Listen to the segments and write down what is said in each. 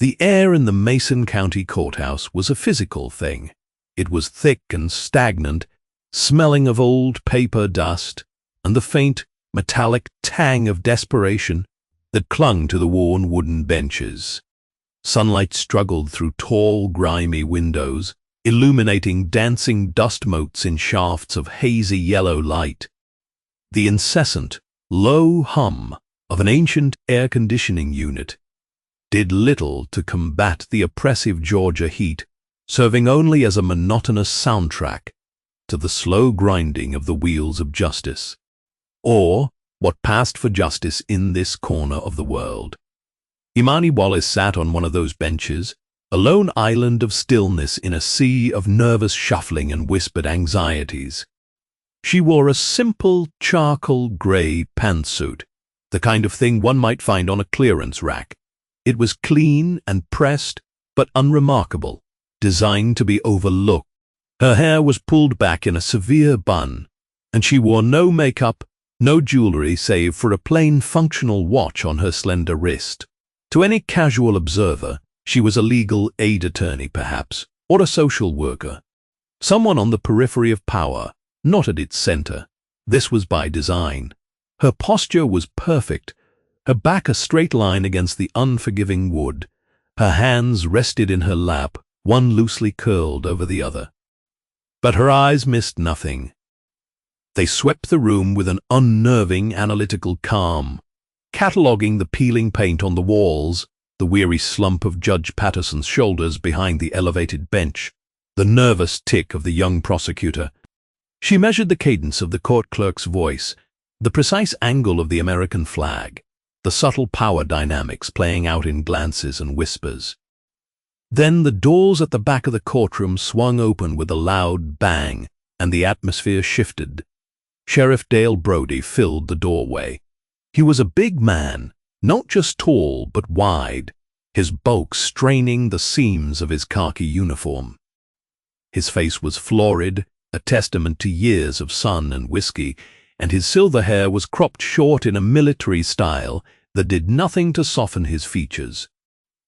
The air in the Mason County courthouse was a physical thing. It was thick and stagnant, smelling of old paper dust and the faint, metallic tang of desperation that clung to the worn wooden benches. Sunlight struggled through tall, grimy windows, illuminating dancing dust motes in shafts of hazy yellow light. The incessant, low hum of an ancient air conditioning unit did little to combat the oppressive Georgia heat, serving only as a monotonous soundtrack to the slow grinding of the wheels of justice, or what passed for justice in this corner of the world. Imani Wallace sat on one of those benches, a lone island of stillness in a sea of nervous shuffling and whispered anxieties. She wore a simple charcoal gray pantsuit, the kind of thing one might find on a clearance rack. It was clean and pressed, but unremarkable, designed to be overlooked. Her hair was pulled back in a severe bun, and she wore no makeup, no jewelry save for a plain functional watch on her slender wrist. To any casual observer, she was a legal aid attorney, perhaps, or a social worker. Someone on the periphery of power, not at its center. This was by design. Her posture was perfect, her back a straight line against the unforgiving wood. Her hands rested in her lap, one loosely curled over the other. But her eyes missed nothing. They swept the room with an unnerving analytical calm, cataloguing the peeling paint on the walls, the weary slump of Judge Patterson's shoulders behind the elevated bench, the nervous tick of the young prosecutor. She measured the cadence of the court clerk's voice, the precise angle of the American flag, the subtle power dynamics playing out in glances and whispers. Then the doors at the back of the courtroom swung open with a loud bang, and the atmosphere shifted. Sheriff Dale Brody filled the doorway. He was a big man, not just tall but wide, his bulk straining the seams of his khaki uniform. His face was florid, a testament to years of sun and whiskey, and his silver hair was cropped short in a military style that did nothing to soften his features.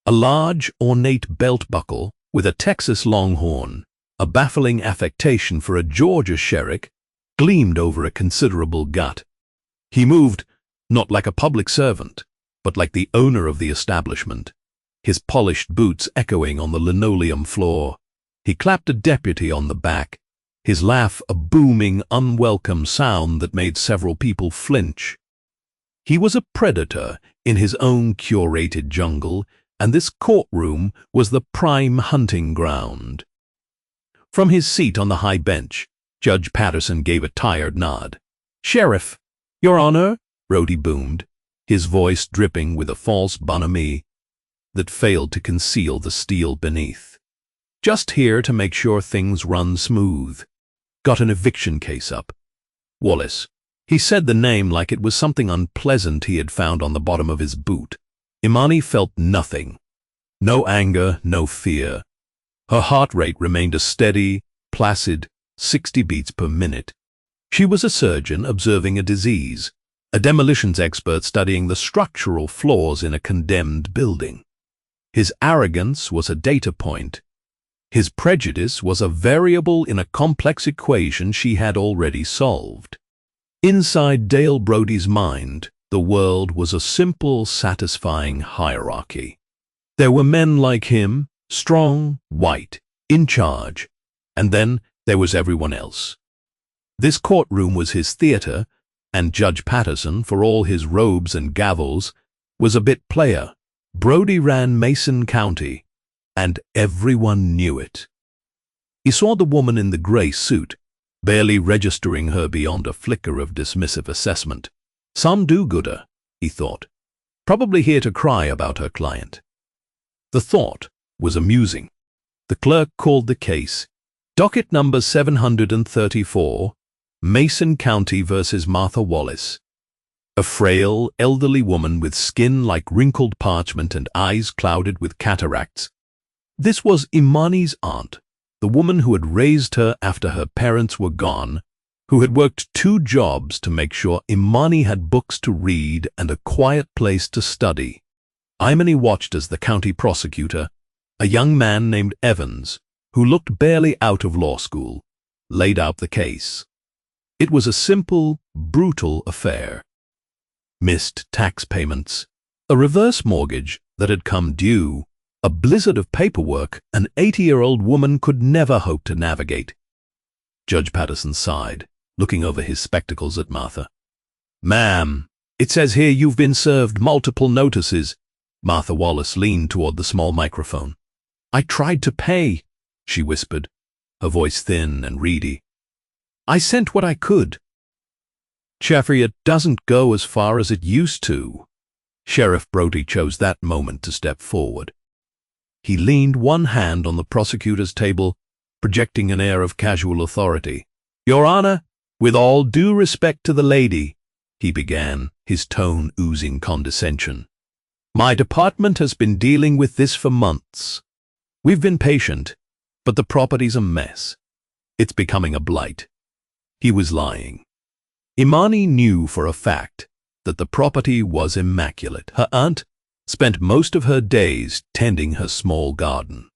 A large, ornate belt buckle with a Texas longhorn, a baffling affectation for a Georgia sheriff, gleamed over a considerable gut. He moved, not like a public servant, but like the owner of the establishment, his polished boots echoing on the linoleum floor. He clapped a deputy on the back, his laugh a booming, unwelcome sound that made several people flinch. He was a predator in his own curated jungle, and this courtroom was the prime hunting ground. From his seat on the high bench, Judge Patterson gave a tired nod. "Sheriff, Your Honor," Brody boomed, his voice dripping with a false bonhomie that failed to conceal the steel beneath. "Just here to make sure things run smooth. Got an eviction case up." Wallace. He said the name like it was something unpleasant he had found on the bottom of his boot. Imani felt nothing. No anger, no fear. Her heart rate remained a steady, placid 60 beats per minute. She was a surgeon observing a disease, a demolitions expert studying the structural flaws in a condemned building. His arrogance was a data point. His prejudice was a variable in a complex equation she had already solved. Inside Dale Brody's mind, the world was a simple, satisfying hierarchy. There were men like him, strong, white, in charge, and then there was everyone else. This courtroom was his theater, and Judge Patterson, for all his robes and gavels, was a bit player. Brody ran Mason County, and everyone knew it. He saw the woman in the gray suit, barely registering her beyond a flicker of dismissive assessment. Some do-gooder, he thought, probably here to cry about her client. The thought was amusing. The clerk called the case, docket number 734, Mason County versus Martha Wallace. A frail, elderly woman with skin like wrinkled parchment and eyes clouded with cataracts. This was Imani's aunt, the woman who had raised her after her parents were gone, who had worked 2 jobs to make sure Imani had books to read and a quiet place to study. Imani watched as the county prosecutor, a young man named Evans, who looked barely out of law school, laid out the case. It was a simple, brutal affair. Missed tax payments, a reverse mortgage that had come due, a blizzard of paperwork an 80-year-old woman could never hope to navigate. Judge Patterson sighed, looking over his spectacles at Martha. "Ma'am, it says here you've been served multiple notices." Martha Wallace leaned toward the small microphone. "I tried to pay," she whispered, her voice thin and reedy. "I sent what I could." "Jeffrey, it doesn't go as far as it used to." Sheriff Brody chose that moment to step forward. He leaned one hand on the prosecutor's table, projecting an air of casual authority. "Your Honor, with all due respect to the lady," he began, his tone oozing condescension, "my department has been dealing with this for months. We've been patient, but the property's a mess. It's becoming a blight." He was lying. Imani knew for a fact that the property was immaculate. Her aunt spent most of her days tending her small garden.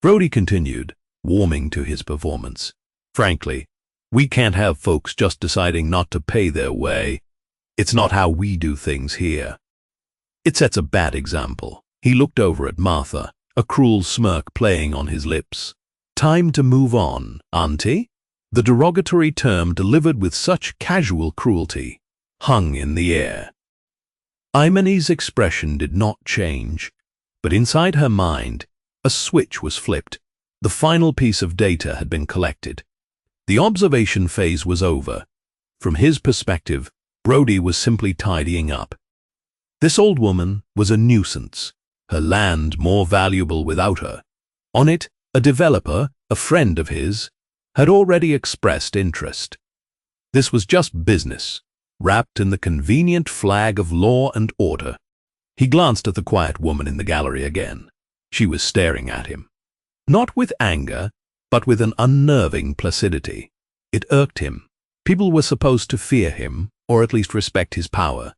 Brody continued, warming to his performance. "Frankly, we can't have folks just deciding not to pay their way. It's not how we do things here. It sets a bad example." He looked over at Martha, a cruel smirk playing on his lips. "Time to move on, auntie?" The derogatory term, delivered with such casual cruelty, hung in the air. Imani's expression did not change, but inside her mind, a switch was flipped. The final piece of data had been collected. The observation phase was over. From his perspective, Brody was simply tidying up. This old woman was a nuisance, her land more valuable without her. On it, a developer, a friend of his, had already expressed interest. This was just business, wrapped in the convenient flag of law and order. He glanced at the quiet woman in the gallery again. She was staring at him, not with anger, but with an unnerving placidity. It irked him. People were supposed to fear him, or at least respect his power.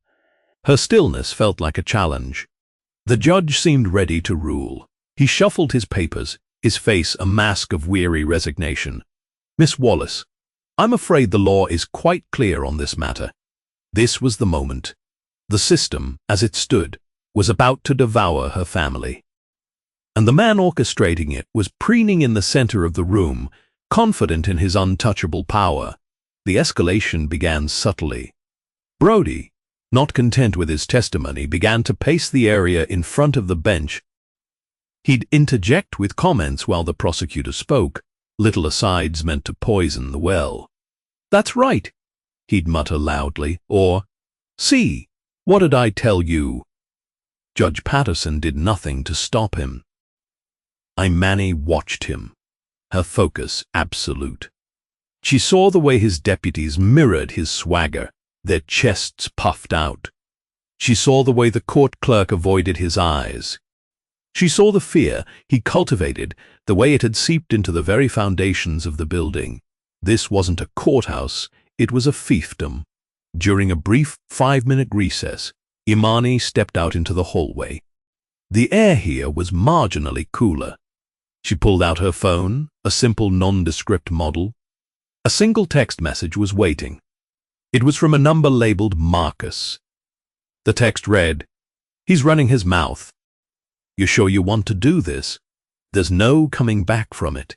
Her stillness felt like a challenge. The judge seemed ready to rule. He shuffled his papers, his face a mask of weary resignation. "Miss Wallace, I'm afraid the law is quite clear on this matter." This was the moment. The system, as it stood, was about to devour her family. And the man orchestrating it was preening in the center of the room, confident in his untouchable power. The escalation began subtly. Brody, not content with his testimony, began to pace the area in front of the bench. He'd interject with comments while the prosecutor spoke, little asides meant to poison the well. "That's right," he'd mutter loudly, or, "See, what did I tell you?" Judge Patterson did nothing to stop him. Imani watched him, her focus absolute. She saw the way his deputies mirrored his swagger, their chests puffed out. She saw the way the court clerk avoided his eyes. She saw the fear he cultivated, the way it had seeped into the very foundations of the building. This wasn't a courthouse, it was a fiefdom. During a brief 5-minute recess, Imani stepped out into the hallway. The air here was marginally cooler. She pulled out her phone, a simple nondescript model. A single text message was waiting. It was from a number labeled Marcus. The text read, "He's running his mouth. You sure you want to do this? There's no coming back from it."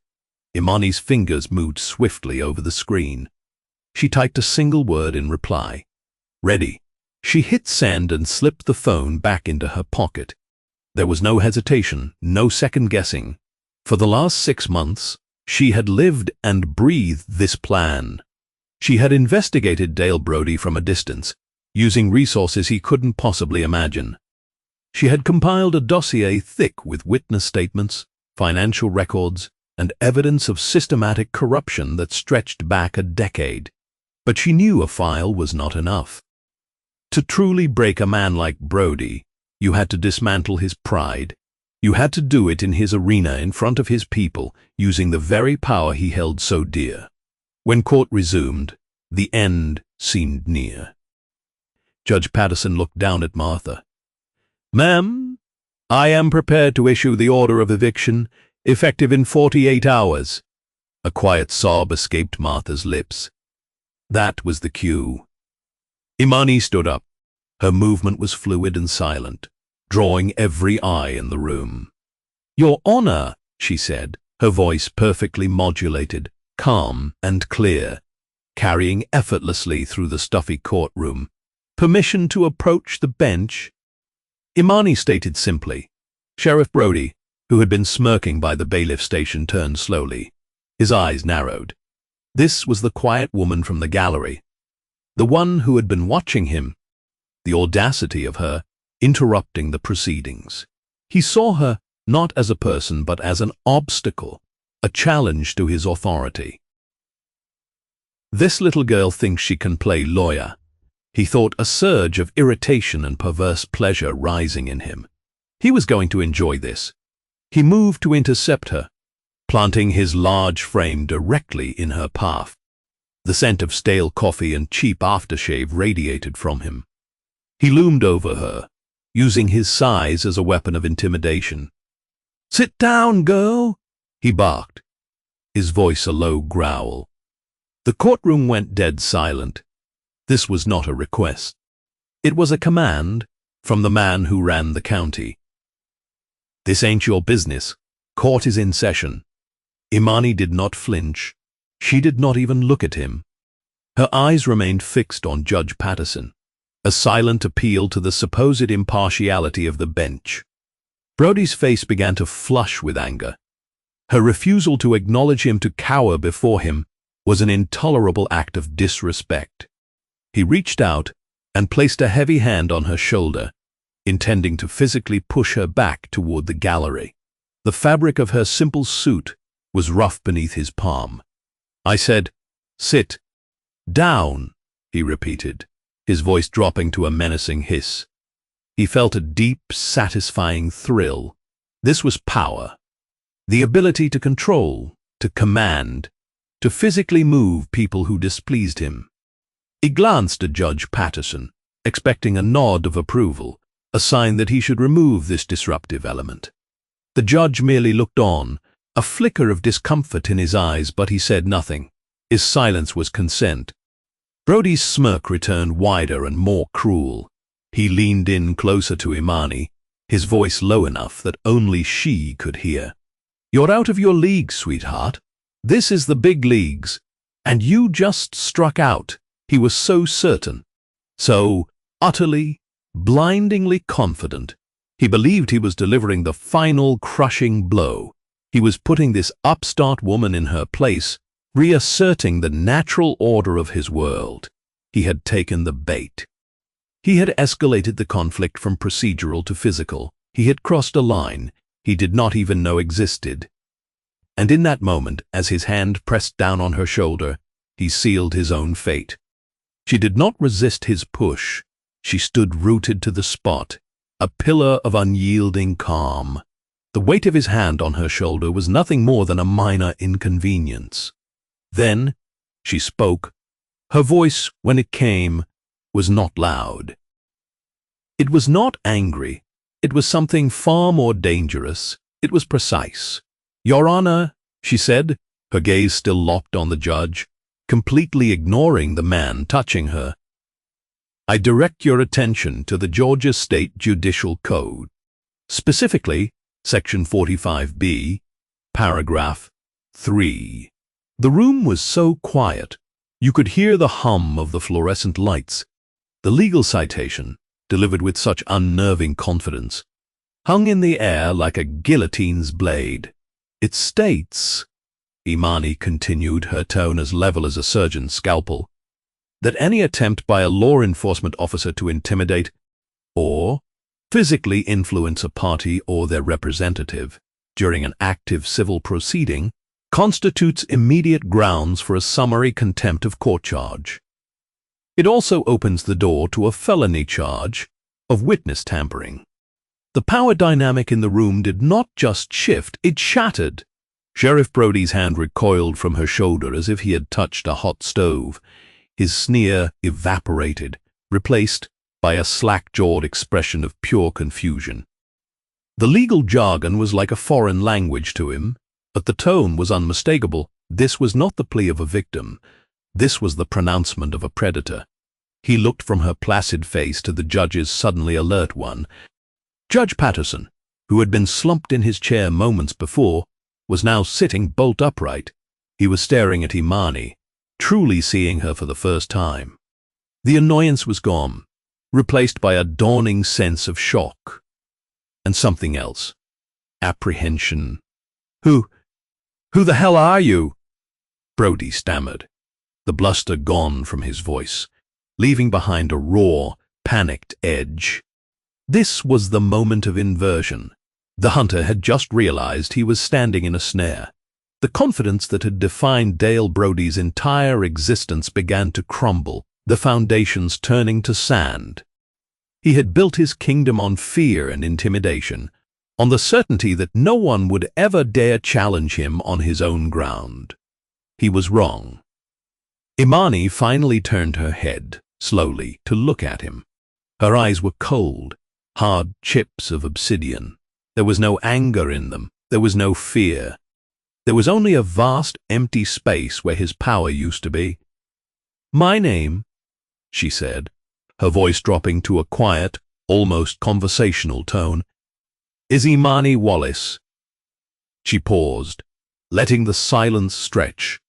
Imani's fingers moved swiftly over the screen. She typed a single word in reply. "Ready." She hit send and slipped the phone back into her pocket. There was no hesitation, no second guessing. For the last 6 months, she had lived and breathed this plan. She had investigated Dale Brody from a distance, using resources he couldn't possibly imagine. She had compiled a dossier thick with witness statements, financial records, and evidence of systematic corruption that stretched back a decade. But she knew a file was not enough. To truly break a man like Brody, you had to dismantle his pride. You had to do it in his arena in front of his people, using the very power he held so dear. When court resumed, the end seemed near. Judge Patterson looked down at Martha. "Ma'am, I am prepared to issue the order of eviction, effective in 48 hours. A quiet sob escaped Martha's lips. That was the cue. Imani stood up. Her movement was fluid and silent, drawing every eye in the room. "Your Honor," she said, her voice perfectly modulated, calm and clear, carrying effortlessly through the stuffy courtroom. "Permission to approach the bench?" Imani stated simply. Sheriff Brody, who had been smirking by the bailiff station, turned slowly. His eyes narrowed. This was the quiet woman from the gallery, the one who had been watching him. The audacity of her interrupting the proceedings. He saw her not as a person but as an obstacle, a challenge to his authority. This little girl thinks she can play lawyer. He thought, a surge of irritation and perverse pleasure rising in him. He was going to enjoy this. He moved to intercept her, planting his large frame directly in her path. The scent of stale coffee and cheap aftershave radiated from him. He loomed over her, using his size as a weapon of intimidation. "Sit down, girl," he barked, his voice a low growl. The courtroom went dead silent. This was not a request. It was a command from the man who ran the county. "This ain't your business. Court is in session." Imani did not flinch. She did not even look at him. Her eyes remained fixed on Judge Patterson, a silent appeal to the supposed impartiality of the bench. Brody's face began to flush with anger. Her refusal to acknowledge him, to cower before him, was an intolerable act of disrespect. He reached out and placed a heavy hand on her shoulder, intending to physically push her back toward the gallery. The fabric of her simple suit was rough beneath his palm. "I said, sit down," he repeated, his voice dropping to a menacing hiss. He felt a deep, satisfying thrill. This was power. The ability to control, to command, to physically move people who displeased him. He glanced at Judge Patterson, expecting a nod of approval, a sign that he should remove this disruptive element. The judge merely looked on, a flicker of discomfort in his eyes, but he said nothing. His silence was consent. Brody's smirk returned wider and more cruel. He leaned in closer to Imani, his voice low enough that only she could hear. "You're out of your league, sweetheart. This is the big leagues, and you just struck out." He was so certain, so utterly, blindingly confident. He believed he was delivering the final crushing blow. He was putting this upstart woman in her place, reasserting the natural order of his world. He had taken the bait. He had escalated the conflict from procedural to physical. He had crossed a line he did not even know existed. And in that moment, as his hand pressed down on her shoulder, he sealed his own fate. She did not resist his push. She stood rooted to the spot, a pillar of unyielding calm. The weight of his hand on her shoulder was nothing more than a minor inconvenience. Then she spoke. Her voice, when it came, was not loud. It was not angry. It was something far more dangerous. It was precise. "Your Honor," she said, her gaze still locked on the judge, completely ignoring the man touching her. "I direct your attention to the Georgia State Judicial Code, specifically Section 45B, Paragraph 3. The room was so quiet, you could hear the hum of the fluorescent lights. The legal citation, delivered with such unnerving confidence, hung in the air like a guillotine's blade. "It states," Imani continued, her tone as level as a surgeon's scalpel, "that any attempt by a law enforcement officer to intimidate or physically influence a party or their representative during an active civil proceeding constitutes immediate grounds for a summary contempt of court charge. It also opens the door to a felony charge of witness tampering." The power dynamic in the room did not just shift, it shattered. Sheriff Brody's hand recoiled from her shoulder as if he had touched a hot stove. His sneer evaporated, replaced by a slack-jawed expression of pure confusion. The legal jargon was like a foreign language to him, but the tone was unmistakable. This was not the plea of a victim. This was the pronouncement of a predator. He looked from her placid face to the judge's suddenly alert one. Judge Patterson, who had been slumped in his chair moments before, was now sitting bolt upright. He was staring at Imani, truly seeing her for the first time. The annoyance was gone, replaced by a dawning sense of shock. And something else. Apprehension. Who the hell are you? Brody stammered, the bluster gone from his voice, leaving behind a raw, panicked edge. This was the moment of inversion. The hunter had just realized he was standing in a snare. The confidence that had defined Dale Brody's entire existence began to crumble, the foundations turning to sand. He had built his kingdom on fear and intimidation, on the certainty that no one would ever dare challenge him on his own ground. He was wrong. Imani finally turned her head, slowly, to look at him. Her eyes were cold, hard chips of obsidian. There was no anger in them. There was no fear. There was only a vast, empty space where his power used to be. "My name," she said, her voice dropping to a quiet, almost conversational tone, "is Imani Wallace." She paused, letting the silence stretch.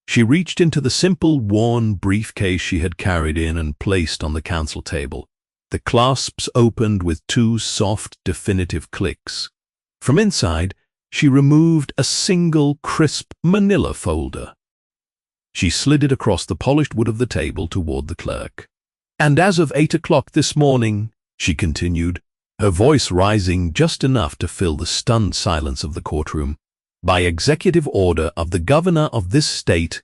She reached into the simple, worn briefcase she had carried in and placed on the council table. The clasps opened with two soft, definitive clicks. From inside, she removed a single, crisp manila folder. She slid it across the polished wood of the table toward the clerk. "And as of 8 o'clock this morning," she continued, her voice rising just enough to fill the stunned silence of the courtroom, "by executive order of the governor of this state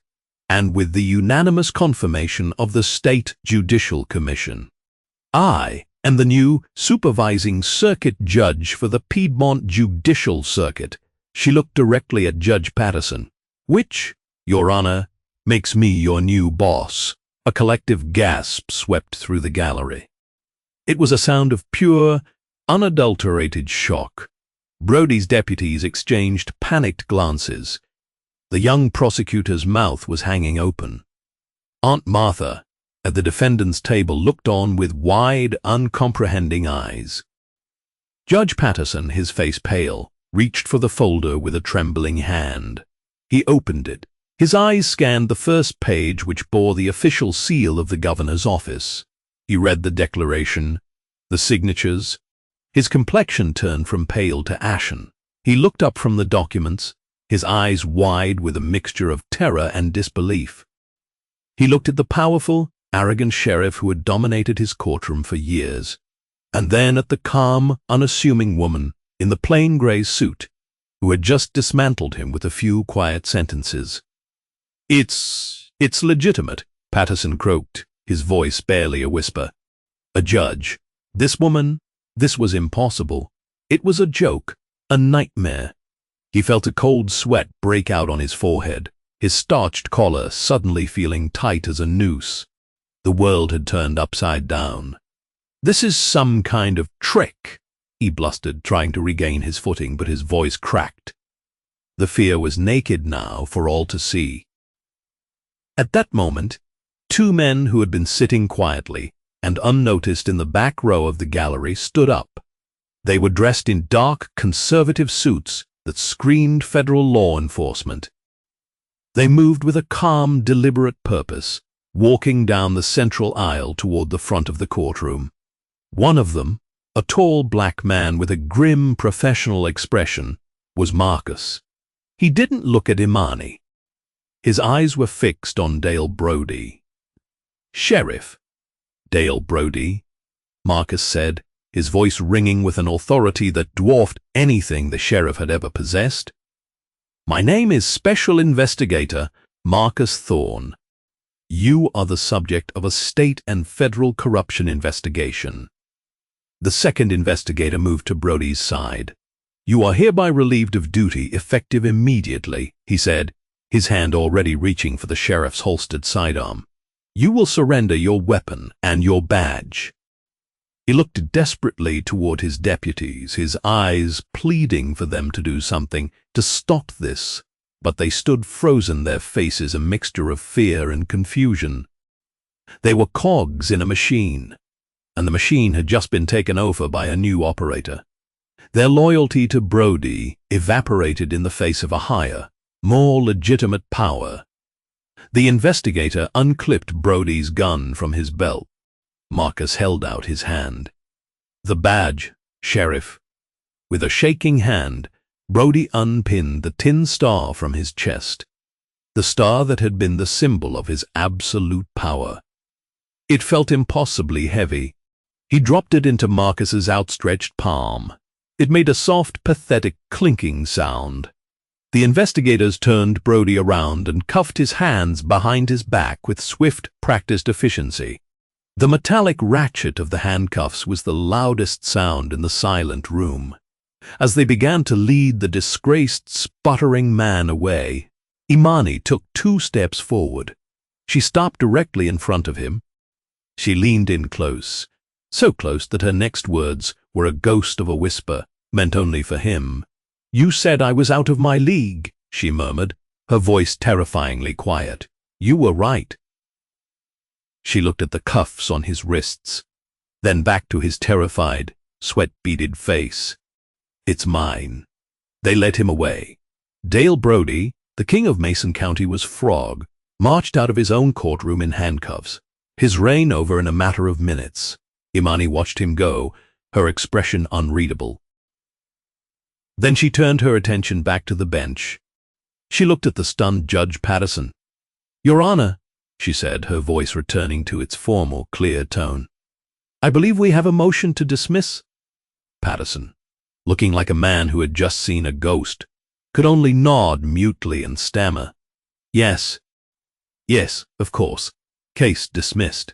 and with the unanimous confirmation of the State Judicial Commission, I am the new supervising circuit judge for the Piedmont Judicial Circuit." She looked directly at Judge Patterson. "Which, Your Honor, makes me your new boss." A collective gasp swept through the gallery. It was a sound of pure, unadulterated shock. Brody's deputies exchanged panicked glances. The young prosecutor's mouth was hanging open. Aunt Martha, at the defendant's table, looked on with wide, uncomprehending eyes. Judge Patterson, his face pale, reached for the folder with a trembling hand. He opened it. His eyes scanned the first page, which bore the official seal of the governor's office. He read the declaration, the signatures. His complexion turned from pale to ashen. He looked up from the documents, his eyes wide with a mixture of terror and disbelief. He looked at the powerful, arrogant sheriff who had dominated his courtroom for years, and then at the calm, unassuming woman in the plain gray suit who had just dismantled him with a few quiet sentences. It's legitimate," Patterson croaked, his voice barely a whisper. "A judge. This woman, this was impossible. It was a joke, a nightmare." He felt a cold sweat break out on his forehead, his starched collar suddenly feeling tight as a noose. The world had turned upside down. "This is some kind of trick," he blustered, trying to regain his footing, but his voice cracked. The fear was naked now for all to see. At that moment, two men who had been sitting quietly and unnoticed in the back row of the gallery stood up. They were dressed in dark, conservative suits that screamed federal law enforcement. They moved with a calm, deliberate purpose, walking down the central aisle toward the front of the courtroom. One of them, a tall black man with a grim, professional expression, was Marcus. He didn't look at Imani. His eyes were fixed on Dale Brody. "Sheriff Dale Brody," Marcus said, his voice ringing with an authority that dwarfed anything the sheriff had ever possessed. "My name is Special Investigator Marcus Thorne. You are the subject of a state and federal corruption investigation." The second investigator moved to Brody's side. "You are hereby relieved of duty effective immediately," he said, his hand already reaching for the sheriff's holstered sidearm. "You will surrender your weapon and your badge." He looked desperately toward his deputies, his eyes pleading for them to do something, to stop this, but they stood frozen, their faces a mixture of fear and confusion. They were cogs in a machine, and the machine had just been taken over by a new operator. Their loyalty to Brody evaporated in the face of a higher, more legitimate power. The investigator unclipped Brody's gun from his belt. Marcus held out his hand. "The badge, Sheriff." With a shaking hand, Brody unpinned the tin star from his chest, the star that had been the symbol of his absolute power. It felt impossibly heavy. He dropped it into Marcus's outstretched palm. It made a soft, pathetic clinking sound. The investigators turned Brody around and cuffed his hands behind his back with swift, practiced efficiency. The metallic ratchet of the handcuffs was the loudest sound in the silent room. As they began to lead the disgraced, sputtering man away, Imani took 2 steps forward. She stopped directly in front of him. She leaned in close, so close that her next words were a ghost of a whisper, meant only for him. "You said I was out of my league," she murmured, her voice terrifyingly quiet. "You were right." She looked at the cuffs on his wrists, then back to his terrified, sweat-beaded face. "It's mine." They led him away. Dale Brody, the king of Mason County, was Frog, marched out of his own courtroom in handcuffs, his reign over in a matter of minutes. Imani watched him go, her expression unreadable. Then she turned her attention back to the bench. She looked at the stunned Judge Patterson. "Your Honor," she said, her voice returning to its formal, clear tone, "I believe we have a motion to dismiss." Patterson, looking like a man who had just seen a ghost, could only nod mutely and stammer, "Yes. Yes, of course. Case dismissed."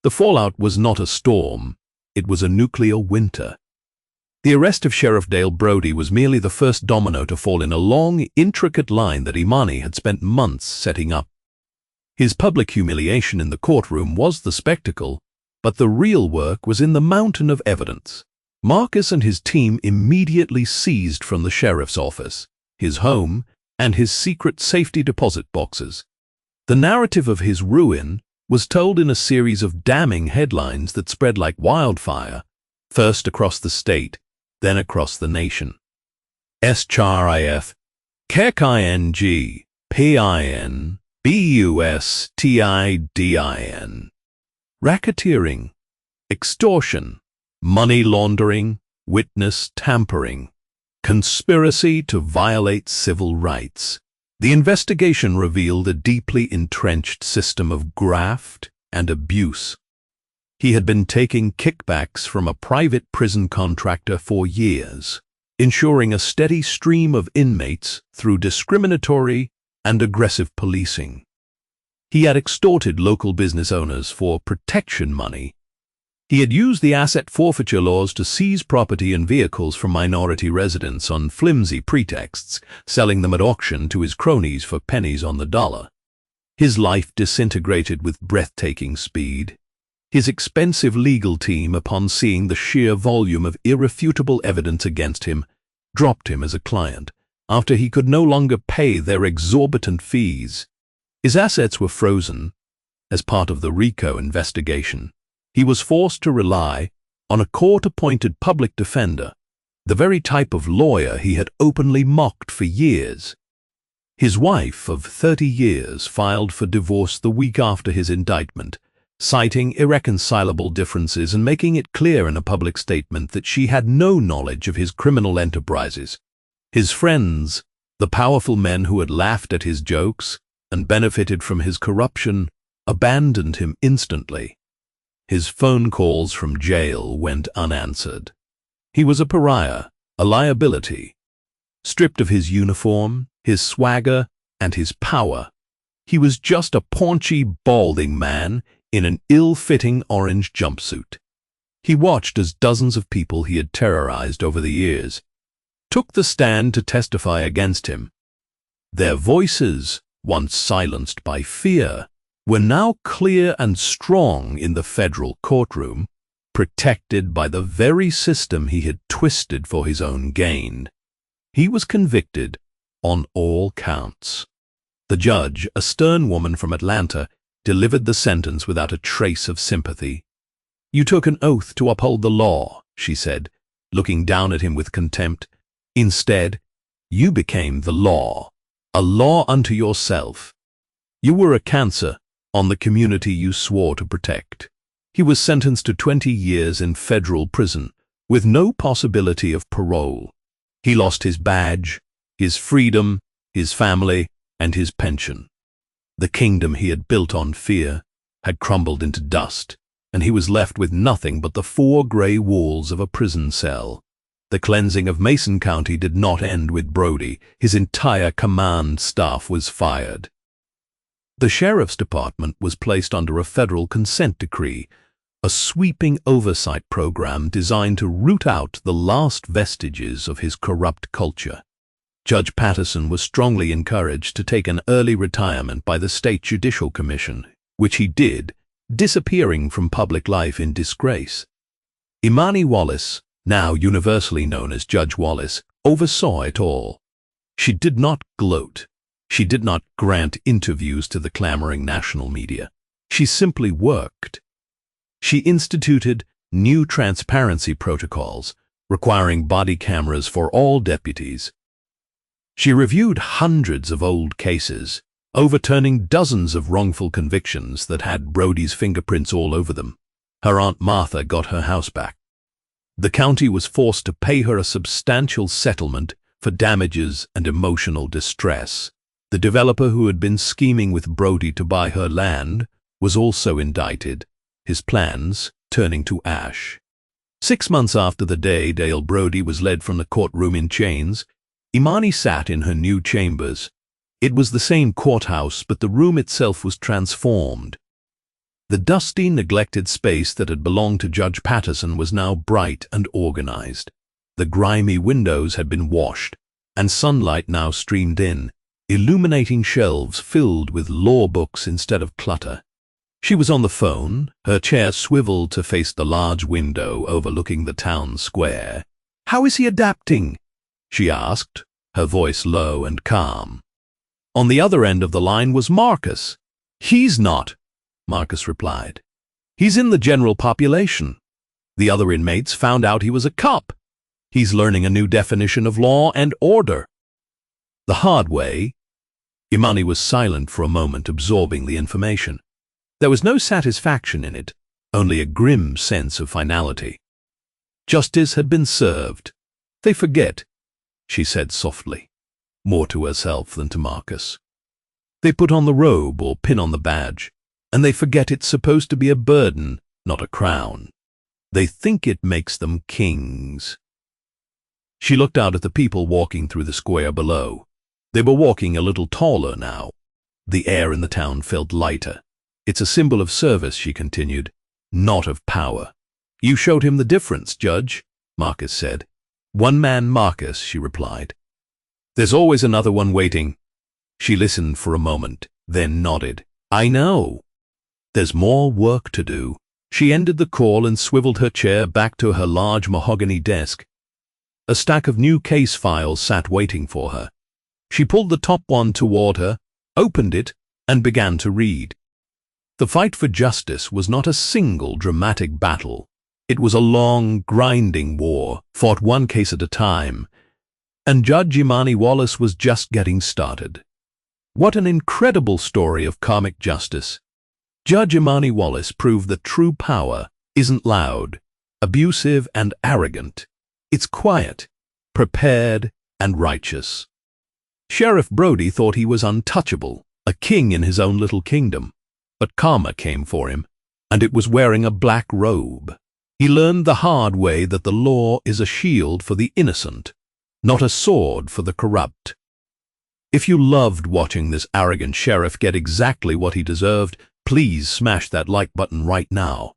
The fallout was not a storm. It was a nuclear winter. The arrest of Sheriff Dale Brody was merely the first domino to fall in a long, intricate line that Imani had spent months setting up. His public humiliation in the courtroom was the spectacle, but the real work was in the mountain of evidence. Marcus and his team immediately seized from the sheriff's office, his home, and his secret safety deposit boxes. The narrative of his ruin was told in a series of damning headlines that spread like wildfire, first across the state, then across the nation. SCHRIF, KEKING, PIN, BUSTIDIN. Racketeering, extortion, money laundering, witness tampering, conspiracy to violate civil rights. The investigation revealed a deeply entrenched system of graft and abuse. He had been taking kickbacks from a private prison contractor for years, ensuring a steady stream of inmates through discriminatory and aggressive policing. He had extorted local business owners for protection money. He had used the asset forfeiture laws to seize property and vehicles from minority residents on flimsy pretexts, selling them at auction to his cronies for pennies on the dollar. His life disintegrated with breathtaking speed. His expensive legal team, upon seeing the sheer volume of irrefutable evidence against him, dropped him as a client after he could no longer pay their exorbitant fees. His assets were frozen. As part of the RICO investigation, he was forced to rely on a court-appointed public defender, the very type of lawyer he had openly mocked for years. His wife of 30 years filed for divorce the week after his indictment, citing irreconcilable differences and making it clear in a public statement that she had no knowledge of his criminal enterprises. His friends, the powerful men who had laughed at his jokes and benefited from his corruption, abandoned him instantly. His phone calls from jail went unanswered. He was a pariah, a liability. Stripped of his uniform, his swagger, and his power, he was just a paunchy, balding man in an ill-fitting orange jumpsuit. He watched as dozens of people he had terrorized over the years took the stand to testify against him. Their voices, once silenced by fear, were now clear and strong in the federal courtroom, protected by the very system he had twisted for his own gain. He was convicted on all counts. The judge, a stern woman from Atlanta, delivered the sentence without a trace of sympathy. "You took an oath to uphold the law," she said, looking down at him with contempt. "Instead, you became the law, a law unto yourself. You were a cancer on the community you swore to protect." He was sentenced to 20 years in federal prison, with no possibility of parole. He lost his badge, his freedom, his family, and his pension. The kingdom he had built on fear had crumbled into dust, and he was left with nothing but the 4 gray walls of a prison cell. The cleansing of Mason County did not end with Brody. His entire command staff was fired. The sheriff's department was placed under a federal consent decree, a sweeping oversight program designed to root out the last vestiges of his corrupt culture. Judge Patterson was strongly encouraged to take an early retirement by the State Judicial Commission, which he did, disappearing from public life in disgrace. Imani Wallace, now universally known as Judge Wallace, oversaw it all. She did not gloat. She did not grant interviews to the clamoring national media. She simply worked. She instituted new transparency protocols, requiring body cameras for all deputies. She reviewed hundreds of old cases, overturning dozens of wrongful convictions that had Brody's fingerprints all over them. Her Aunt Martha got her house back. The county was forced to pay her a substantial settlement for damages and emotional distress. The developer who had been scheming with Brody to buy her land was also indicted, his plans turning to ash. 6 months after the day Dale Brody was led from the courtroom in chains, Imani sat in her new chambers. It was the same courthouse, but the room itself was transformed. The dusty, neglected space that had belonged to Judge Patterson was now bright and organized. The grimy windows had been washed, and sunlight now streamed in, illuminating shelves filled with law books instead of clutter. She was on the phone, her chair swiveled to face the large window overlooking the town square. "How is he adapting?" she asked, her voice low and calm. On the other end of the line was Marcus. "He's not," Marcus replied. "He's in the general population. The other inmates found out he was a cop. He's learning a new definition of law and order." The hard way. Imani was silent for a moment, absorbing the information. There was no satisfaction in it, only a grim sense of finality. Justice had been served. "They forget," she said softly, more to herself than to Marcus. "They put on the robe or pin on the badge, and they forget it's supposed to be a burden, not a crown. They think it makes them kings." She looked out at the people walking through the square below. They were walking a little taller now. The air in the town felt lighter. "It's a symbol of service," she continued, "not of power." "You showed him the difference, Judge," Marcus said. "One man, Marcus," she replied. "There's always another one waiting." She listened for a moment, then nodded. "I know. There's more work to do." She ended the call and swiveled her chair back to her large mahogany desk. A stack of new case files sat waiting for her. She pulled the top one toward her, opened it, and began to read. The fight for justice was not a single dramatic battle. It was a long, grinding war, fought one case at a time, and Judge Imani Wallace was just getting started. What an incredible story of karmic justice. Judge Imani Wallace proved that true power isn't loud, abusive, and arrogant. It's quiet, prepared, and righteous. Sheriff Brody thought he was untouchable, a king in his own little kingdom. But karma came for him, and it was wearing a black robe. He learned the hard way that the law is a shield for the innocent, not a sword for the corrupt. If you loved watching this arrogant sheriff get exactly what he deserved, please smash that like button right now.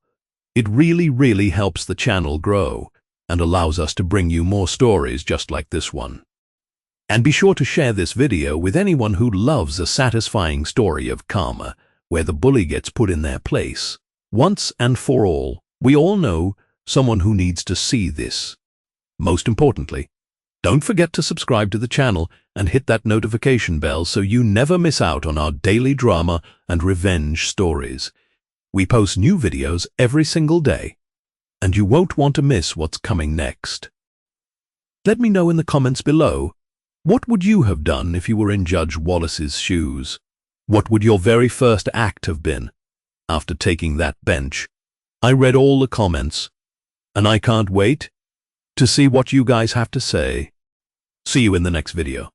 It really helps the channel grow and allows us to bring you more stories just like this one. And be sure to share this video with anyone who loves a satisfying story of karma, where the bully gets put in their place. Once and for all, we all know someone who needs to see this. Most importantly, don't forget to subscribe to the channel and hit that notification bell so you never miss out on our daily drama and revenge stories. We post new videos every single day, and you won't want to miss what's coming next. Let me know in the comments below, what would you have done if you were in Judge Wallace's shoes? What would your very first act have been after taking that bench? I read all the comments, and I can't wait to see what you guys have to say. See you in the next video.